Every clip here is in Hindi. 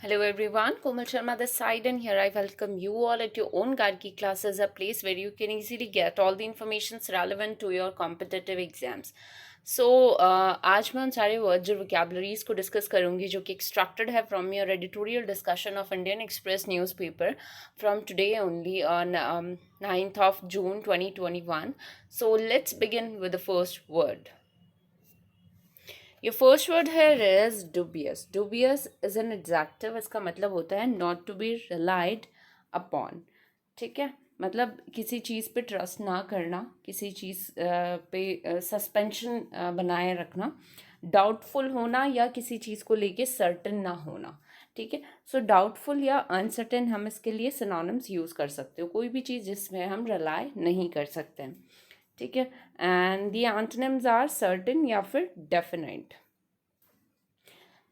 Hello everyone, Komal Sharma this side, and here I welcome you all at your own Gargi classes, a place where you can easily get all the informations relevant to your competitive exams. So आज मैं उन सारे वर्ड्स और वोकेबलरीज को डिस्कस करूंगी जो कि एक्सट्रैक्टेड है from your editorial discussion of Indian express newspaper from today only on 9th of June 2021. So let's begin with the first word. Your first word here is dubious. Dubious is an adjective. इसका मतलब होता है not to be relied upon. ठीक है, मतलब किसी चीज़ पे ट्रस्ट ना करना, किसी चीज़ पे सस्पेंशन बनाए रखना, डाउटफुल होना या किसी चीज़ को लेके सर्टन ना होना. ठीक है, सो डाउटफुल या अनसर्टेन हम इसके लिए सिनोनिम्स यूज़ कर सकते हो. कोई भी चीज़ जिसमें हम रिलाई नहीं कर सकते हैं. ठीक है, and the antonyms are certain या फिर डेफिनेट.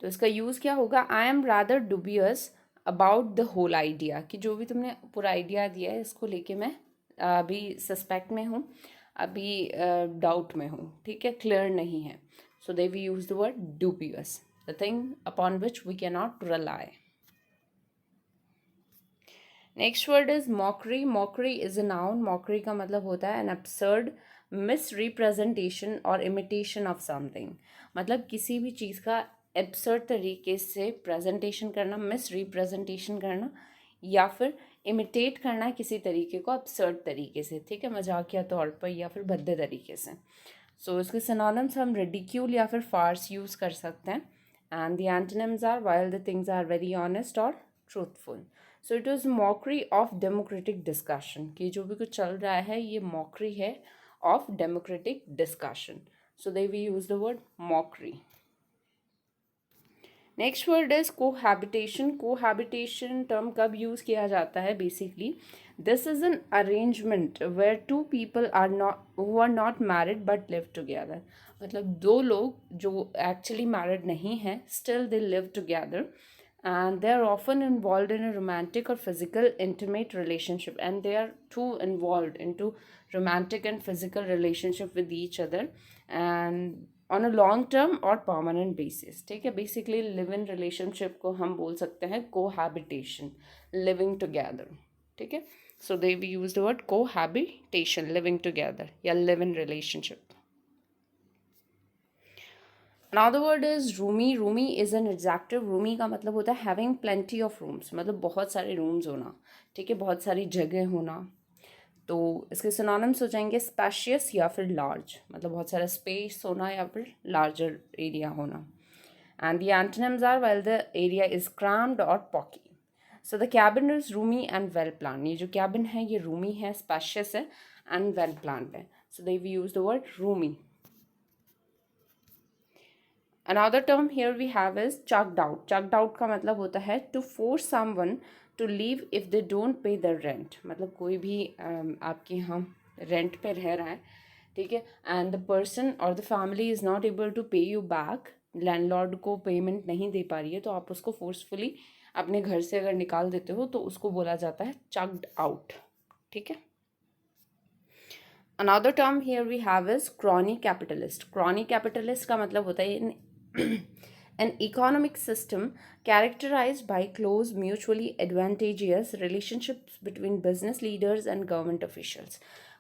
तो इसका यूज़ क्या होगा? I am rather dubious about the whole idea, कि जो भी तुमने पूरा आइडिया दिया है इसको लेके मैं अभी सस्पेक्ट में हूँ, अभी डाउट में हूँ. ठीक है, क्लियर नहीं है. So they we use the word dubious, the thing upon which we can not rely. Next word is mockery. Mockery is a noun. Mockery का मतलब होता है एन absurd misrepresentation और imitation ऑफ समथिंग. मतलब किसी भी चीज़ का एब्सर्ड तरीके से प्रेजेंटेशन करना, मिस रिप्रेजेंटेशन करना या फिर इमिटेट करना किसी तरीके को एब्सर्ड तरीके से. ठीक है, मजाकिया तौर पर या फिर भद्दे तरीके से. सो इसके सिनोनिम्स हम रिडिक्यूल या फिर फार्स यूज़ कर सकते हैं. And the antonyms are while the things are very honest और truthful. So it is mockery of democratic discussion, कि जो भी कुछ चल रहा है ये मॉकरी है of democratic discussion. So they we use the word mockery. Next word is cohabitation. Cohabitation term कब यूज़ किया जाता है? Basically this is an arrangement where two people are not who are not married but live together. मतलब दो लोग जो एक्चुअली मैरिड नहीं हैं, still they live together, and they are often involved in a romantic or physical intimate relationship, and they are too involved into romantic and physical relationship with each other and on a long term or permanent basis. ठीक है, basically live in relationship को हम बोल सकते हैं cohabitation, living together. ठीक है, so they we use the word cohabitation, living together या live in relationship. Another word is roomy. Roomy is an adjective. Roomy का मतलब होता है having plenty of rooms, मतलब बहुत सारे rooms होना. ठीक है, बहुत सारी जगह होना. तो इसके सिनोनिम्स हो जाएंगे स्पेशियस या फिर लार्ज, मतलब बहुत सारा स्पेस होना या फिर लार्जर एरिया होना. And the antonyms are while the area is crammed और poky. So the cabin is roomy and well planned. ये जो कैबिन है ये रूमी है, स्पेशियस है एंड वेल प्लान्ड है. So they we use the word roomy. Another term here we have is chucked out. Chucked out का मतलब होता है to force someone to leave if they don't pay their rent. मतलब कोई भी आपके यहाँ रेंट पे रह रहा है, ठीक है, एंड द पर्सन और the family is not able to pay you back, landlord को पेमेंट नहीं दे पा रही है, तो आप उसको फोर्सफुली अपने घर से अगर निकाल देते हो तो उसको बोला जाता है chucked out. ठीक है. Another term here we have is crony capitalist. Crony capitalist का मतलब होता है an economic system characterized by close mutually advantageous relationships between business leaders and government officials.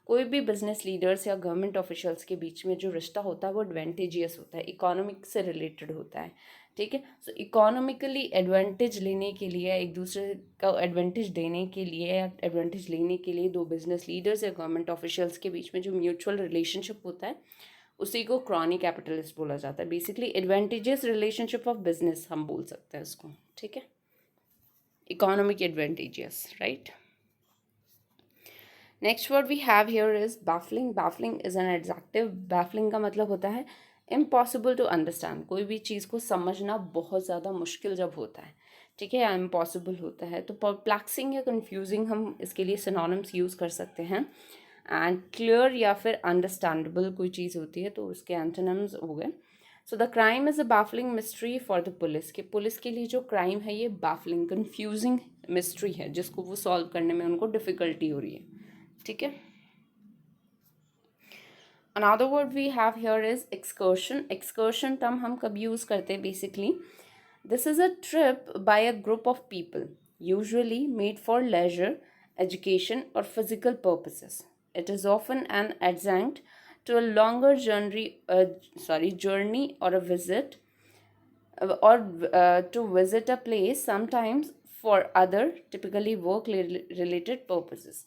कोई भी बिजनेस लीडर्स या गवर्नमेंट ऑफिशियल्स के बीच में जो रिश्ता होता है वो एडवांटेजियस होता है, इकोनॉमिक से रिलेटेड होता है. ठीक है, सो इकोनॉमिकली एडवांटेज लेने के लिए, एक दूसरे का एडवांटेज देने के लिए या एडवांटेज लेने के लिए दो बिजनेस लीडर्स या गवर्नमेंट ऑफिशियल्स के बीच में जो म्यूचुअल रिलेशनशिप होता है उसी को क्रॉनी कैपिटलिस्ट बोला जाता है. Basically advantages relationship of business हम बोल सकते हैं इसको. ठीक है, economic advantages, right. Next word we have here is baffling. Baffling is an adjective. Baffling का मतलब होता है इम्पॉसिबल टू अंडरस्टैंड. कोई भी चीज़ को समझना बहुत ज़्यादा मुश्किल जब होता है, ठीक है, या इम्पॉसिबल होता है, तो परप्लेक्सिंग या कन्फ्यूजिंग हम इसके लिए सिनोनिम्स यूज़ कर सकते हैं. एंड क्लियर या फिर अंडरस्टैंडेबल कोई चीज़ होती है तो उसके एंटोनिम्स हो गए. So the crime is a baffling mystery for the police. कि पुलिस के लिए जो क्राइम है ये बैफलिंग कन्फ्यूजिंग मिस्ट्री है जिसको वो सॉल्व करने में उनको डिफ़िकल्टी हो रही है. ठीक है. Another word we have here is excursion. Excursion term हम कब यूज़ करते हैं? Basically this is a trip by a group of people, usually made for leisure, education, or physical purposes. It is often an adjunct to a longer journey or a visit, or to visit a place, sometimes for other typically work related purposes.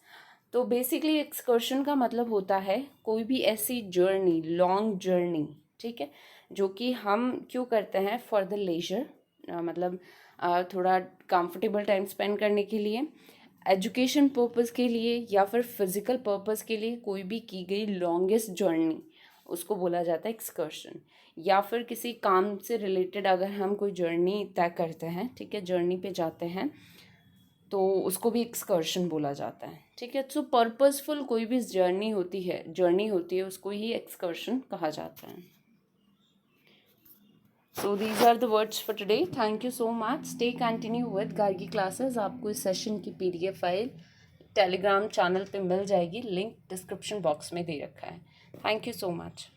तो बेसिकली एक्सकर्शन का मतलब होता है कोई भी ऐसी जर्नी, लॉन्ग जर्नी, ठीक है, जो कि हम क्यों करते हैं, फॉर द लेजर, मतलब थोड़ा कंफर्टेबल टाइम स्पेंड करने के लिए, एजुकेशन पर्पज़ के लिए, या फिर फिज़िकल पर्पज़ के लिए कोई भी की गई लॉन्गेस्ट जर्नी, उसको बोला जाता है एक्सकर्शन। या फिर किसी काम से रिलेटेड अगर हम कोई जर्नी तय करते हैं, ठीक है, जर्नी पे जाते हैं, तो उसको भी एक्सकर्शन बोला जाता है, ठीक है। सो पर्पसफुल कोई भी जर्नी होती है उसको ही एक्सकर्शन कहा जाता है। So these are the words for today. Thank you so much. Stay continue with Gargi classes. आपको इस सेशन की PDF फाइल टेलीग्राम चैनल पे मिल जाएगी, लिंक डिस्क्रिप्शन बॉक्स में दे रखा है। Thank you so much.